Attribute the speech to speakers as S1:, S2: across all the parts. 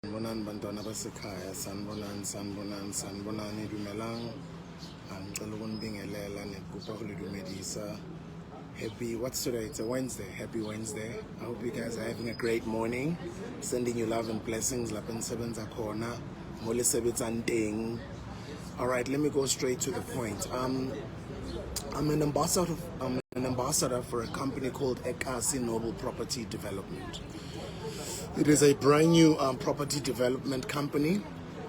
S1: Sanibonani bantwana basekhaya, sanibonani dumelang. Ngicela ukunibingelela nekupha ulidumedisa. Happy, what's today? It's a Wednesday. Happy Wednesday. I hope you guys are having a great morning. Sending you love and blessings. Lapha nisebenza khona, mole sebenza nteng. All right, let me go straight to the point. I'm an ambassador for a company called Ekasi Noble Property Development. It is a brand new property development company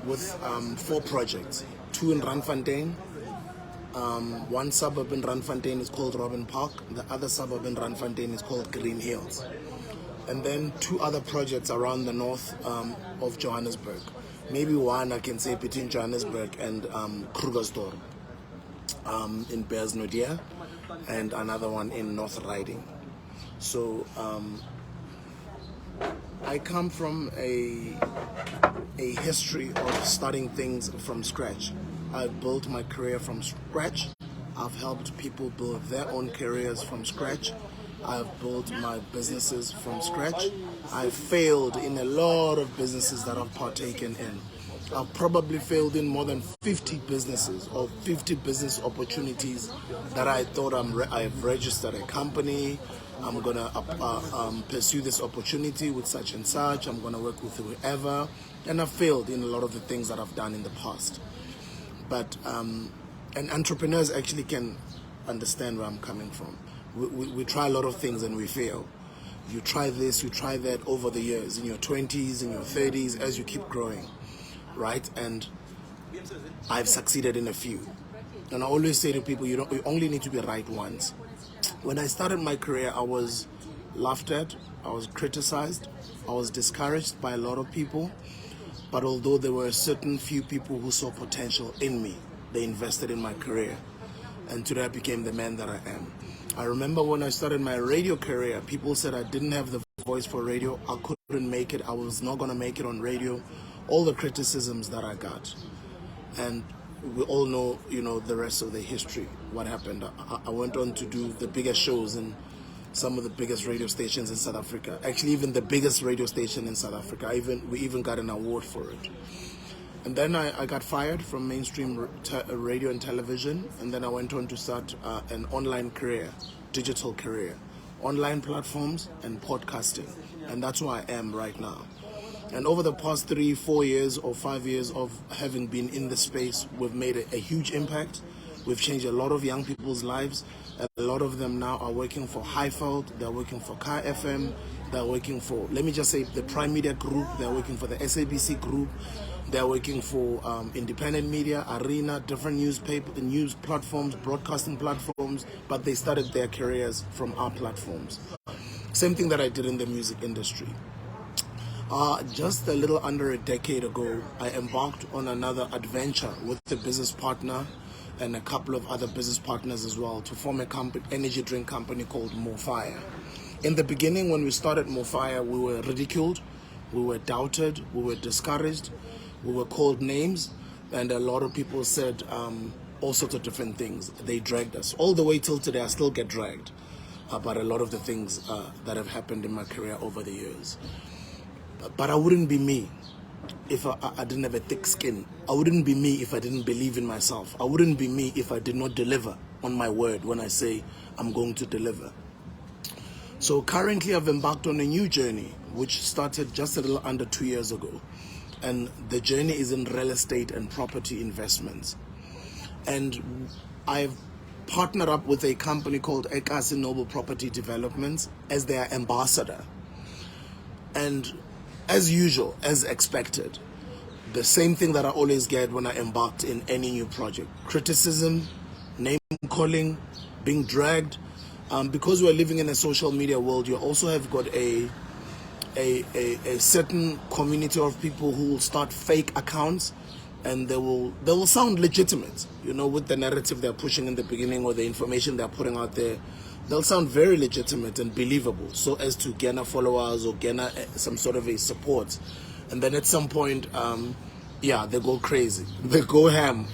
S1: with 4 projects, 2 in Randfontein. One suburb in Randfontein is called Robin Park. The other suburb in Randfontein is called Green Hills. And then 2 other projects around the north of Johannesburg. Maybe one I can say between Johannesburg and Krugersdorp in Bearsnodia, and another one in North Riding. So I come from a history of starting things from scratch. I've built my career from scratch. I've helped people build their own careers from scratch. I've built my businesses from scratch. I've failed in a lot of businesses that I've partaken in. I've probably failed in more than 50 businesses or 50 business opportunities that I thought I've registered a company. I'm going to pursue this opportunity with such and such. I'm going to work with whoever. And I've failed in a lot of the things that I've done in the past. But and entrepreneurs actually can understand where I'm coming from. We try a lot of things and we fail. You try this, you try that over the years, in your 20s, in your 30s, as you keep growing, right? And I've succeeded in a few. And I always say to people, you only need to be right once. When I started my career, I was laughed at, I was criticized, I was discouraged by a lot of people. But although there were a certain few people who saw potential in me, they invested in my career. And today I became the man that I am. I remember when I started my radio career, people said I didn't have the voice for radio, I couldn't make it, I was not going to make it on radio. All the criticisms that I got. And we all know, the rest of the history, what happened. I went on to do the biggest shows in some of the biggest radio stations in South Africa. Actually, even the biggest radio station in South Africa. We even got an award for it. And then I got fired from mainstream radio and television. And then I went on to start an online career, digital career, online platforms and podcasting. And that's who I am right now. And over the past 3, 4 years or 5 years of having been in the space, we've made a huge impact. We've changed a lot of young people's lives. A lot of them now are working for Highveld, they're working for Car FM, they're working for, let me just say, the Prime Media Group, they're working for the SABC Group, they're working for independent media, Arena, different news platforms, broadcasting platforms, but they started their careers from our platforms. Same thing that I did in the music industry. Just a little under a decade ago, I embarked on another adventure with a business partner and a couple of other business partners as well to form a energy drink company called MoFire. In the beginning, when we started MoFire, we were ridiculed, we were doubted, we were discouraged, we were called names, and a lot of people said all sorts of different things. They dragged us. All the way till today, I still get dragged about a lot of the things that have happened in my career over the years. But I wouldn't be me if I didn't have a thick skin. I wouldn't be me if I didn't believe in myself. I wouldn't be me if I did not deliver on my word when I say I'm going to deliver. So currently I've embarked on a new journey, which started just a little under 2 years ago. And the journey is in real estate and property investments. And I've partnered up with a company called Ekasi Noble Property Developments as their ambassador. And as usual, as expected, the same thing that I always get when I embarked in any new project. Criticism, name calling, being dragged. Because we're living in a social media world, you also have got a certain community of people who will start fake accounts, and they will sound legitimate, with the narrative they're pushing in the beginning or the information they're putting out there. They'll sound very legitimate and believable, so as to garner followers or garner some sort of a support. And then at some point, they go crazy. They go ham,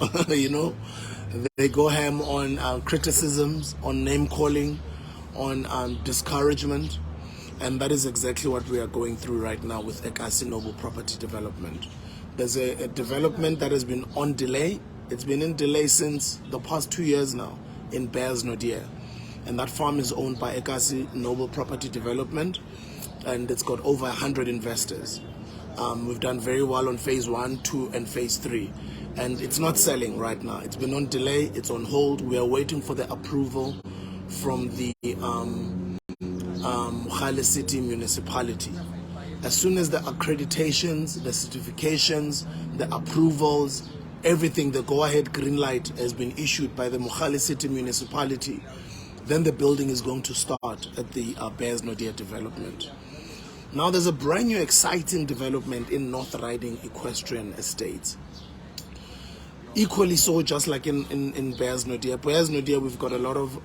S1: They go ham on criticisms, on name calling, on discouragement. And that is exactly what we are going through right now with Ekasi Noble Property Development. There's a development that has been on delay. It's been in delay since the past 2 years now in Bears Nodia. And that farm is owned by Ekasi Noble Property Development, and it's got over 100 investors. We've done very well on phase 1, 2, and phase 3. And it's not selling right now. It's been on delay, it's on hold. We are waiting for the approval from the Mogale City Municipality. As soon as the accreditations, the certifications, the approvals, everything, the go-ahead green light has been issued by the Mogale City Municipality, then the building is going to start at the Bears Nodia development. Now there's a brand new exciting development in North Riding Equestrian Estates. Equally so, just like in Bears Nodia. Bears Nodia, we've got a lot of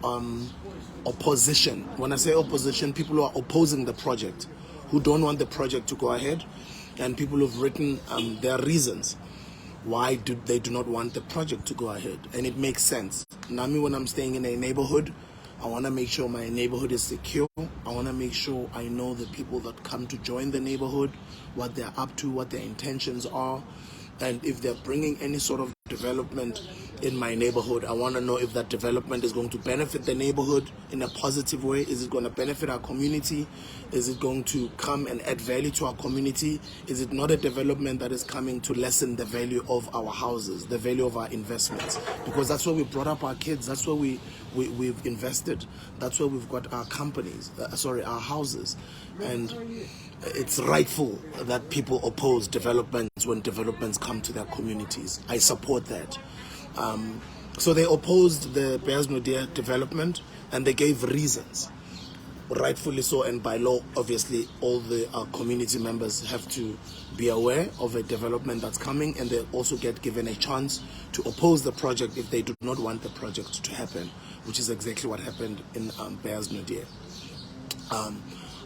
S1: opposition. When I say opposition, people who are opposing the project, who don't want the project to go ahead, and people who've written their reasons why they do not want the project to go ahead. And it makes sense. Now, me, when I'm staying in a neighborhood, I want to make sure my neighborhood is secure. I want to make sure I know the people that come to join the neighborhood, what they're up to, what their intentions are. And if they're bringing any sort of development in my neighborhood, I want to know if that development is going to benefit the neighborhood in a positive way. Is it going to benefit our community? Is it going to come and add value to our community? Is it not a development that is coming to lessen the value of our houses, the value of our investments? Because that's where we brought up our kids. That's where we've invested. That's where we've got our companies, our houses. And it's rightful that people oppose developments when developments come to their communities. I support that. So they opposed the Bears Nodia development, and they gave reasons. Rightfully so, and by law, obviously, all the community members have to be aware of a development that's coming, and they also get given a chance to oppose the project if they do not want the project to happen, which is exactly what happened in Bears Nodia.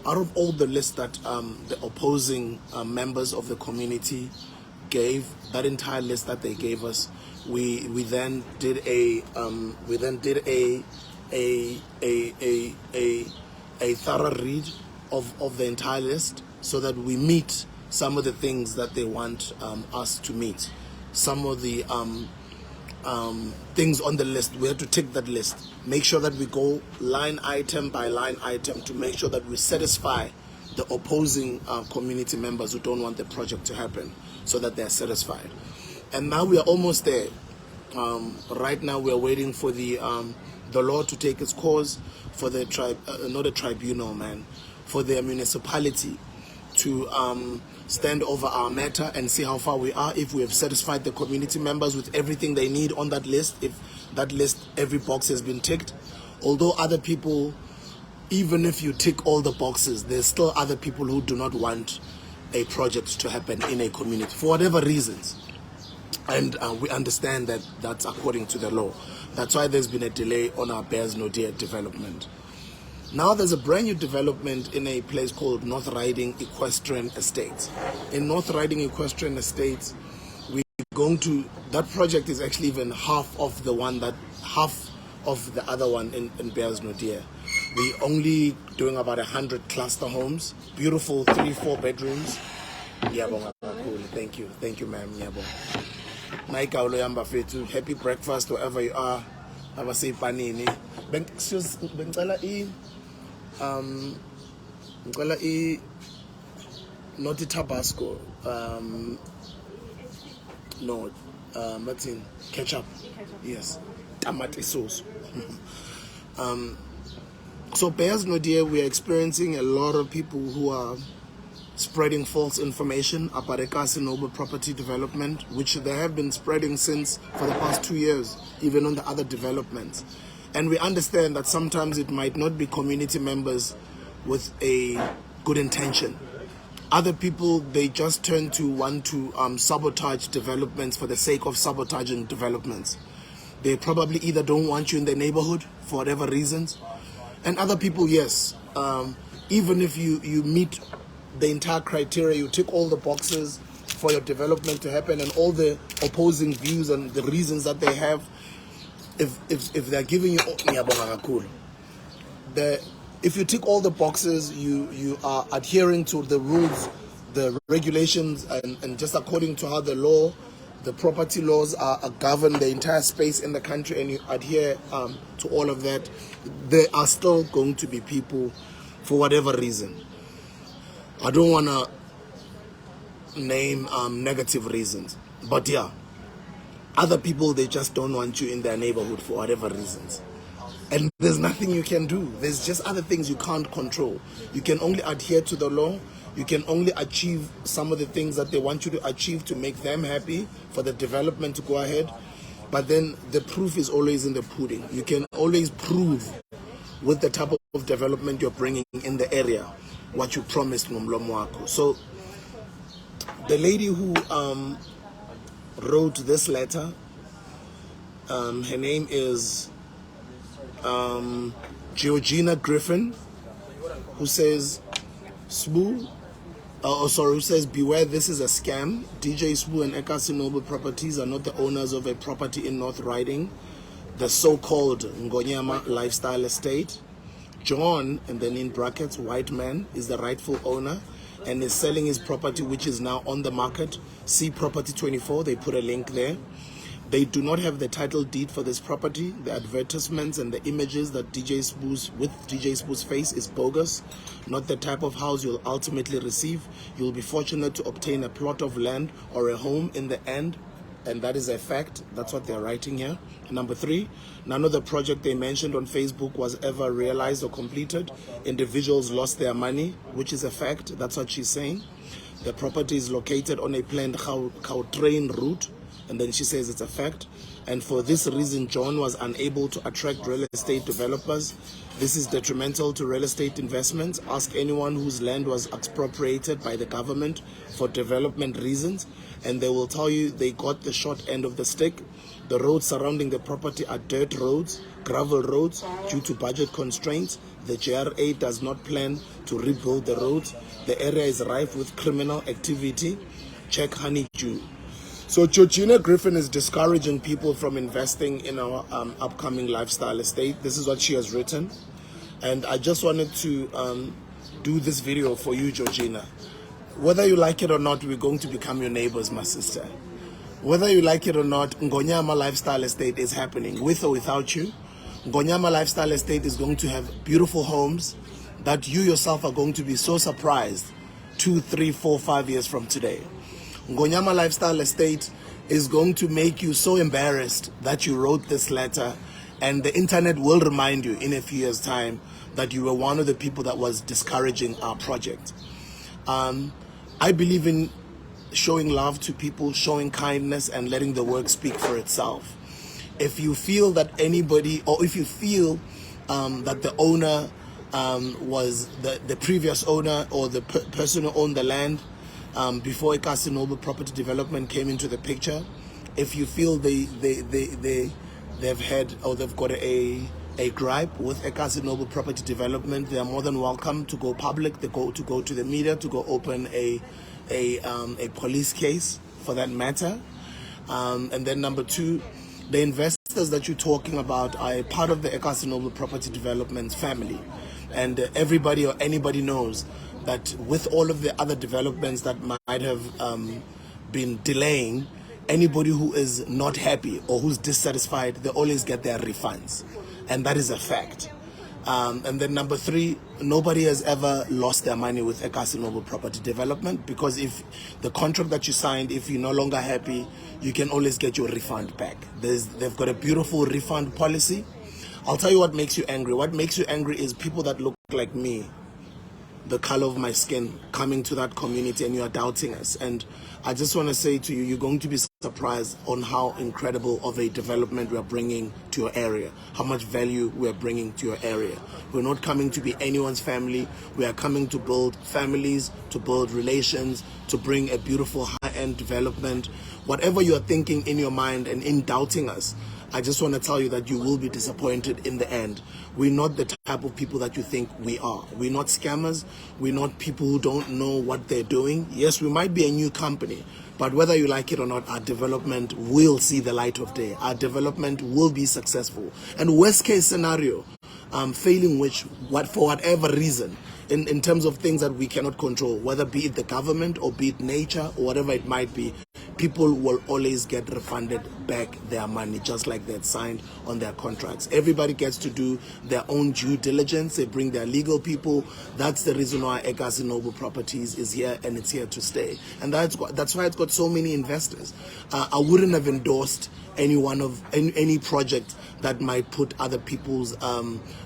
S1: Out of all the list that the opposing members of the community gave, that entire list that they gave us, we then did a thorough read of the entire list, so that we meet some of the things that they want us to meet. Some of the things on the list, we have to tick that list. Make sure that we go line item by line item to make sure that we satisfy the opposing community members who don't want the project to happen, so that they're satisfied. And now we are almost there. Right now we are waiting for the law to take its course, for the for the municipality to stand over our matter and see how far we are, if we have satisfied the community members with everything they need on that list, if that list, every box has been ticked. Although other people, even if you tick all the boxes, there's still other people who do not want a project to happen in a community for whatever reasons. And we understand that that's according to the law. That's why there's been a delay on our Bears Nodia development. Now there's a brand new development in a place called North Riding Equestrian Estates. In North Riding Equestrian Estates, that project is actually even half of the other one in Bears Nodia. We're only doing about 100 cluster homes, beautiful 3-4 bedrooms. Thank you, ma'am. Happy breakfast wherever you are. Have a say panini. Not Tabasco. No, Martin, ketchup. Yes, tomato sauce. So Bears Nodia, we are experiencing a lot of people who are spreading false information about Ekasi Noble Property Development, which they have been spreading for the past 2 years, even on the other developments. And we understand that sometimes it might not be community members with a good intention. Other people, they just turn to want to sabotage developments for the sake of sabotaging developments. They probably either don't want you in their neighborhood for whatever reasons. And other people, yes, even if you meet the entire criteria, you tick all the boxes for your development to happen, and all the opposing views and the reasons that they have, if they're giving you if you tick all the boxes, you are adhering to the rules, the regulations, and just according to how the law, the property laws are govern the entire space in the country, and you adhere to all of that, there are still going to be people, for whatever reason. I don't want to name negative reasons, but yeah, other people, they just don't want you in their neighborhood for whatever reasons. And there's nothing you can do. There's just other things you can't control. You can only adhere to the law. You can only achieve some of the things that they want you to achieve to make them happy, for the development to go ahead. But then the proof is always in the pudding. You can always prove with the type of development you're bringing in the area what you promised ngomlomo wakho. So the lady who wrote this letter, her name is Georgina Griffin, who says, who says, beware, this is a scam. DJ Sbu and Ekasi Noble Properties are not the owners of a property in North Riding, the so-called Ngonyama Lifestyle Estate. John, and then in brackets, white man, is the rightful owner and is selling his property, which is now on the market. See Property 24, they put a link there. They do not have the title deed for this property. The advertisements and the images that DJ Sbu's face is bogus, not the type of house you'll ultimately receive. You'll be fortunate to obtain a plot of land or a home in the end, and that is a fact. That's what they're writing here. Number 3, none of the project they mentioned on Facebook was ever realized or completed. Individuals lost their money, which is a fact. That's what she's saying. The property is located on a planned Gautrain route, and then she says it's a fact. And for this reason, John was unable to attract real estate developers. This is detrimental to real estate investments. Ask anyone whose land was expropriated by the government for development reasons, and they will tell you they got the short end of the stick. The roads surrounding the property are dirt roads, gravel roads, due to budget constraints. The GRA does not plan to rebuild the roads. The area is rife with criminal activity. Check Honeydew. So Georgina Griffin is discouraging people from investing in our upcoming lifestyle estate. This is what she has written. And I just wanted to do this video for you, Georgina. Whether you like it or not, we're going to become your neighbors, my sister. Whether you like it or not, Ngonyama Lifestyle Estate is happening, with or without you. Ngonyama Lifestyle Estate is going to have beautiful homes that you yourself are going to be so surprised 2, 3, 4, 5 years from today. Ngonyama Lifestyle Estate is going to make you so embarrassed that you wrote this letter, and the internet will remind you in a few years' time that you were one of the people that was discouraging our project. I believe in showing love to people, showing kindness, and letting the work speak for itself. If you feel that anybody, or if you feel that the owner was the previous owner, or the person who owned the land before Ekasi Noble Property Development came into the picture, if you feel they've had, or they've got a gripe with Ekasi Noble Property Development, they are more than welcome to go public, to go to the media, to go open a police case for that matter. And then number 2, the investors that you're talking about are a part of the Ekasi Noble Property Development family, and everybody or anybody knows that with all of the other developments that might have been delaying, anybody who is not happy or who's dissatisfied, they always get their refunds, and that is a fact. And then number 3, nobody has ever lost their money with Ekasi Noble Property Development, because if the contract that you signed, if you're no longer happy, you can always get your refund back. They've got a beautiful refund policy. I'll tell you what makes you angry. What makes you angry is people that look like me, the color of my skin, coming to that community, and you are doubting us. And I just want to say to you, you're going to be surprised on how incredible of a development we are bringing to your area, how much value we are bringing to your area. We're not coming to be anyone's family. We are coming to build families, to build relations, to bring a beautiful high-end development. Whatever you are thinking in your mind and in doubting us, I just want to tell you that you will be disappointed in the end. We're not the type of people that you think we are. We're not scammers. We're not people who don't know what they're doing. Yes, we might be a new company, but whether you like it or not, our development will see the light of day. Our development will be successful. And worst case scenario, failing which, for whatever reason, in terms of things that we cannot control, whether be it the government or be it nature or whatever it might be, people will always get refunded back their money, just like they had signed on their contracts. Everybody gets to do their own due diligence. They bring their legal people. That's the reason why Ekasi Noble Properties is here, and it's here to stay. And that's why it's got so many investors. I wouldn't have endorsed any project that might put other people's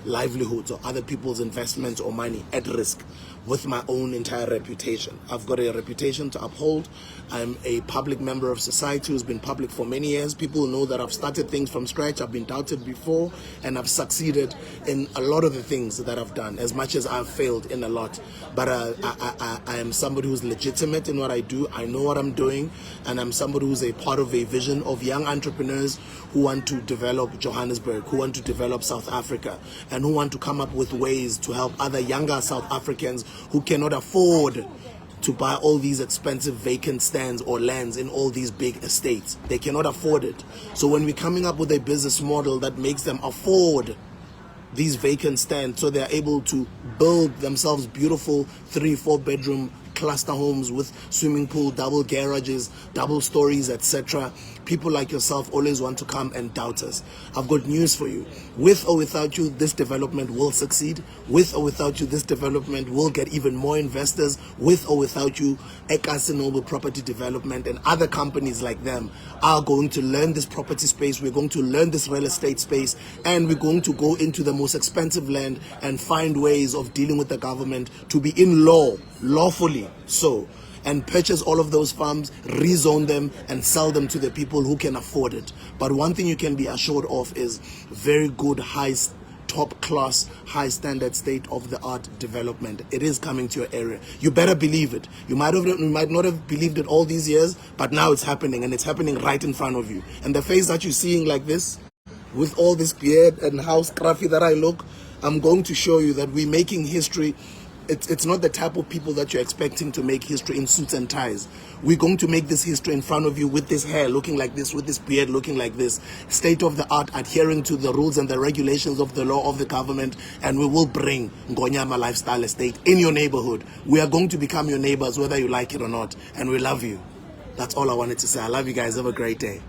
S1: livelihoods or other people's investments or money at risk with my own entire reputation. I've got a reputation to uphold. I'm a public member of society who's been public for many years. People know that I've started things from scratch. I've been doubted before, and I've succeeded in a lot of the things that I've done, as much as I've failed in a lot. But I am somebody who's legitimate in what I do. I know what I'm doing, and I'm somebody who's a part of a vision of young entrepreneurs who want to develop Johannesburg, who want to develop South Africa, and who want to come up with ways to help other younger South Africans who cannot afford to buy all these expensive vacant stands or lands in all these big estates. They cannot afford it. So when we're coming up with a business model that makes them afford these vacant stands, so they're able to build themselves beautiful 3-4 bedroom cluster homes with swimming pool, double garages, double stories, etc. People like yourself always want to come and doubt us. I've got news for you. With or without you, this development will succeed. With or without you, this development will get even more investors. With or without you, Ekasi Noble Property Development and other companies like them are going to learn this property space. We're going to learn this real estate space, and we're going to go into the most expensive land and find ways of dealing with the government to be in lawfully so, and purchase all of those farms, rezone them, and sell them to the people who can afford it. But one thing you can be assured of is very good, top class, high standard, state of the art development. It is coming to your area. You better believe it. You might not have believed it all these years, but now it's happening, and it's happening right in front of you. And the face that you're seeing like this, with all this beard and how scruffy that I look, I'm going to show you that we're making history. It's not the type of people that you're expecting to make history in suits and ties. We're going to make this history in front of you with this hair looking like this, with this beard looking like this, state of the art, adhering to the rules and the regulations of the law of the government, and we will bring Ngonyama Lifestyle Estate in your neighborhood. We are going to become your neighbors whether you like it or not, and we love you. That's all I wanted to say. I love you guys. Have a great day.